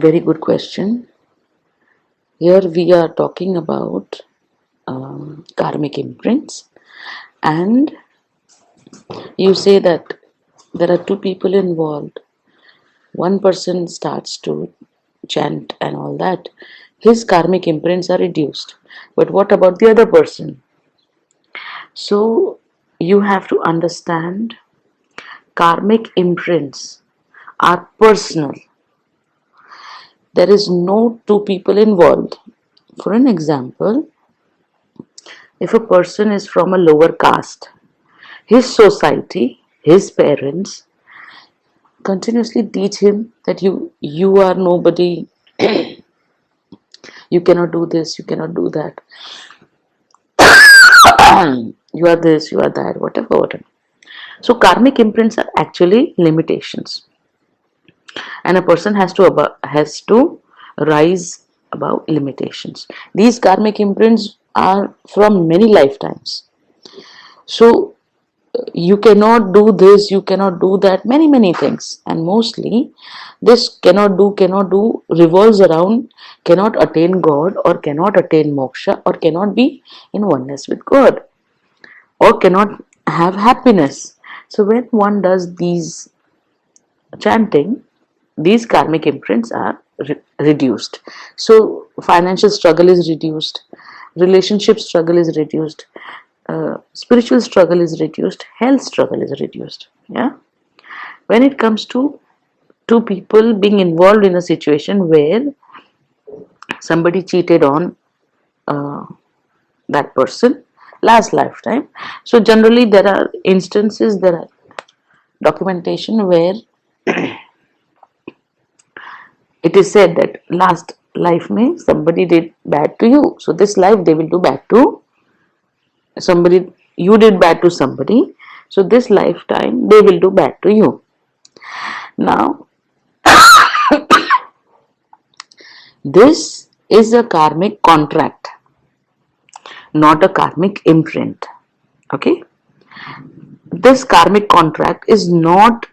Very good question. Here we are talking about karmic imprints, and you say that there are two people involved. One person starts to chant and all that. His karmic imprints are reduced. But what about the other person? So you have to understand karmic imprints are personal. There is no two people involved. For an example, if a person is from a lower caste, his society, his parents continuously teach him that you are nobody, you cannot do this, you cannot do that, you are this, you are that, whatever. So karmic imprints are actually limitations, and a person has to rise above limitations. These karmic imprints are from many lifetimes. So you cannot do this, you cannot do that, many things, and mostly this cannot do revolves around cannot attain God, or cannot attain moksha, or cannot be in oneness with God, or cannot have happiness. So when one does these chanting, these karmic imprints are reduced. So financial struggle is reduced, relationship struggle is reduced, spiritual struggle is reduced, health struggle is reduced. Yeah. When it comes to two people being involved in a situation where somebody cheated on uh, that person last lifetime, so generally there are instances, there are documentation where it is said that last life means somebody did bad to you, so this life they will do bad to somebody. You did bad to somebody, so this lifetime they will do bad to you. Now this is a karmic contract, not a karmic imprint. Okay, this karmic contract is not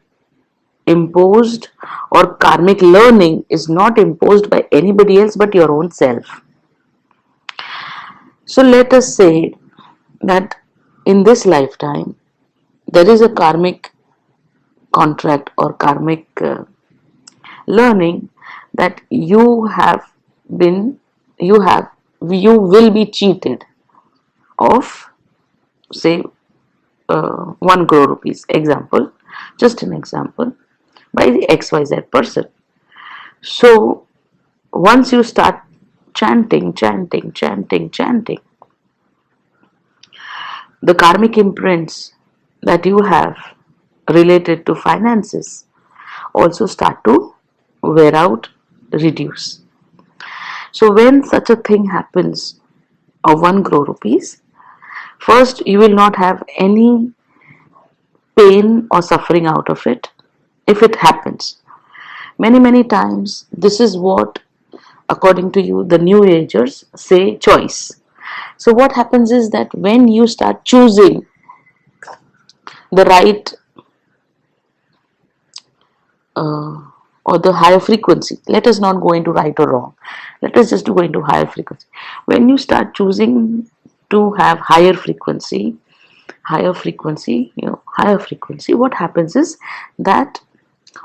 imposed, or karmic learning is not imposed by anybody else but your own self. So let us say that in this lifetime there is a karmic contract or karmic learning that been you will be cheated of, say, 1 crore rupees, example, just an example, by the XYZ person. So once you start chanting, the karmic imprints that you have related to finances also start to wear out, reduce. So when such a thing happens of 1 crore rupees, first you will not have any pain or suffering out of it if it happens. Many times this is what, according to you, the new agers say choice. So what happens is that when you start choosing the right uh, or the higher frequency, let us not go into right or wrong, let us just go into higher frequency. When you start choosing to have higher frequency, what happens is that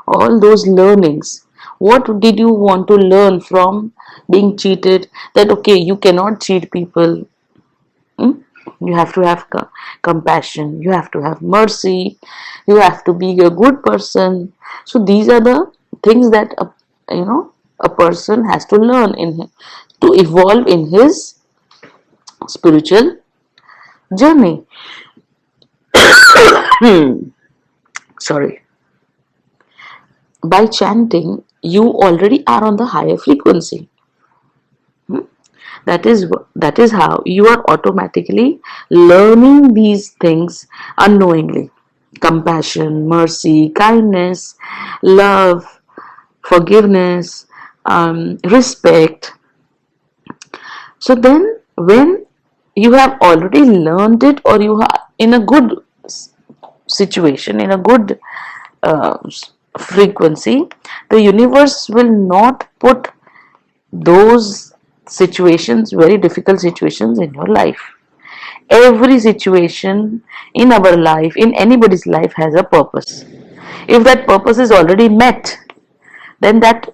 all those learnings, what did you want to learn from being cheated, that okay, you cannot cheat people. Hmm? You have to have compassion, you have to have mercy, you have to be a good person. So these are the things that a person has to learn to evolve in his spiritual journey. Sorry. By chanting, you already are on the higher frequency. That is how you are automatically learning these things unknowingly: compassion, mercy, kindness, love, forgiveness, respect. So then when you have already learned it, or you are in a good situation, in a good uh, frequency, the universe will not put those situations, very difficult situations in your life. Every situation in our life, in anybody's life, has a purpose. If that purpose is already met, then that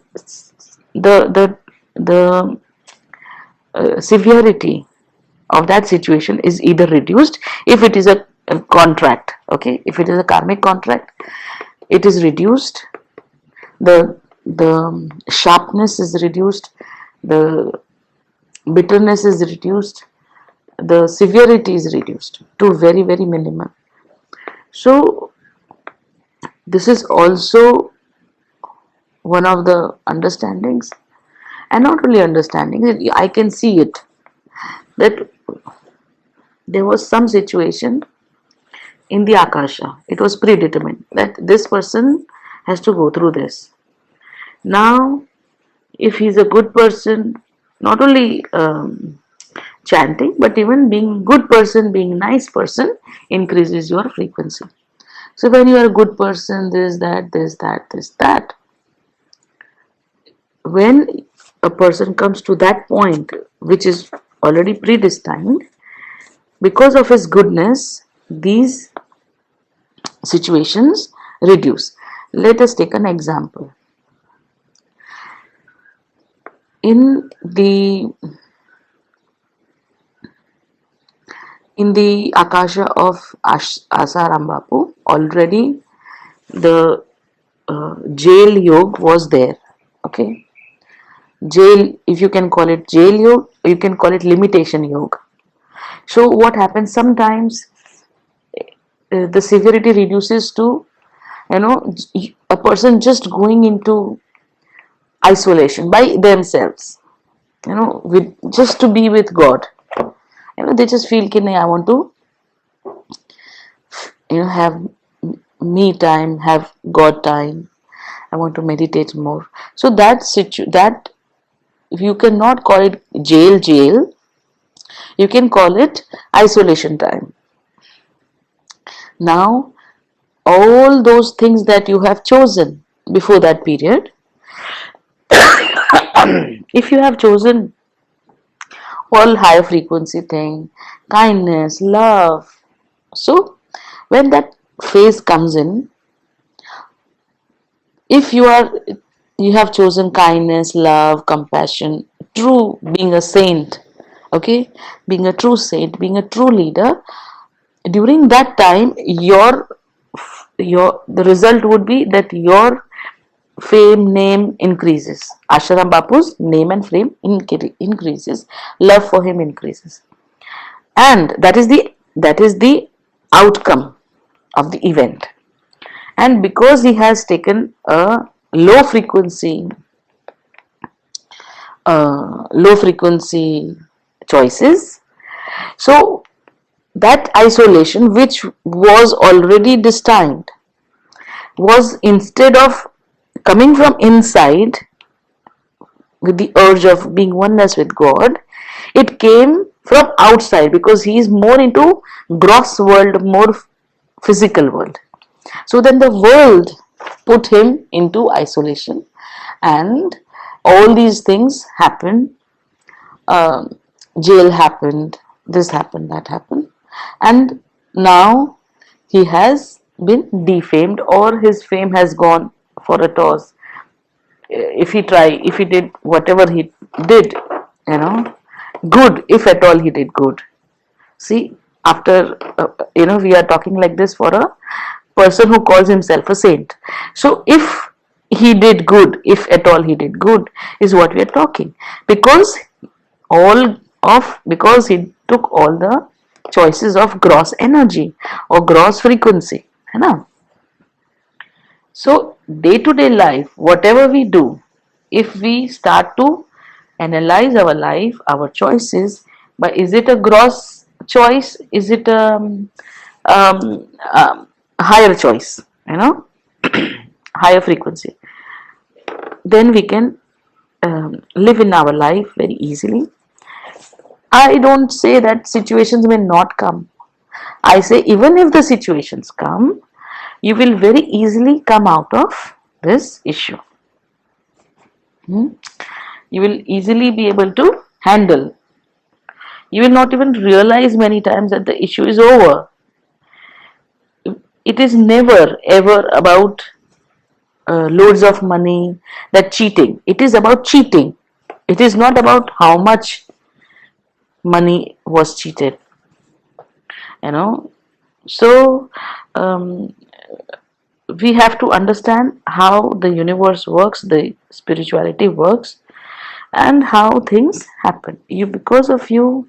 the severity of that situation is either reduced. If it is a contract, okay, if it is a karmic contract, it is reduced. The sharpness is reduced, the bitterness is reduced, the severity is reduced to very, very minimum. So this is also one of the understandings, and not only understanding, I can see it, that there was some situation in the Akasha. It was predetermined that this person has to go through this. Now, if he's a good person, not only chanting, but even being good person, being nice person, increases your frequency. So when you are a good person, this, that, this, that, this, that. When a person comes to that point, which is already predestined, because of his goodness, these situations reduce. Let us take an example. In the Akasha of Asaram Bapu, already the jail yoga was there. Okay, jail, if you can call it jail yoga, you can call it limitation yoga. So what happens sometimes, the severity reduces to, a person just going into isolation by themselves, with just to be with God. They just feel that I want to have me time, have God time, I want to meditate more. So that you cannot call it jail, you can call it isolation time. Now all those things that you have chosen before that period, if you have chosen all higher frequency thing, kindness, love, so when that phase comes in, if you have chosen kindness, love, compassion, true, being a saint, okay, being a true saint, being a true leader, during that time the result would be that your fame, name increases. Asharam Bapu's name and fame increases, love for him increases, and that is the outcome of the event. And because he has taken a low frequency choices, so that isolation, which was already destined, was, instead of coming from inside with the urge of being oneness with God, it came from outside, because he is more into gross world, more physical world. So then the world put him into isolation, and all these things happened. Jail happened, this happened, that happened, and now he has been defamed, or his fame has gone for a toss. If he did whatever he did, good, if at all he did good. See, after we are talking like this for a person who calls himself a saint. So if he did good, if at all he did good, is what we are talking, because because he took all the choices of gross energy or gross frequency, so day to day life, whatever we do, if we start to analyze our life, our choices, but is it a gross choice, is it a higher choice, higher frequency, then we can live in our life very easily. I don't say that situations may not come. I say even if the situations come, you will very easily come out of this issue. You will easily be able to handle. You will not even realize many times that the issue is over. It is never ever about loads of money, that cheating. It is about cheating. It is not about how much money was cheated. You know, so um, we have to understand how the universe works, the spirituality works, and how things happen. You, because of you,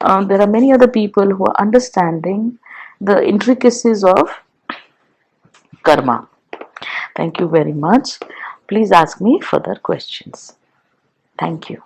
there are many other people who are understanding the intricacies of karma. Thank you very much. Please ask me further questions. Thank you.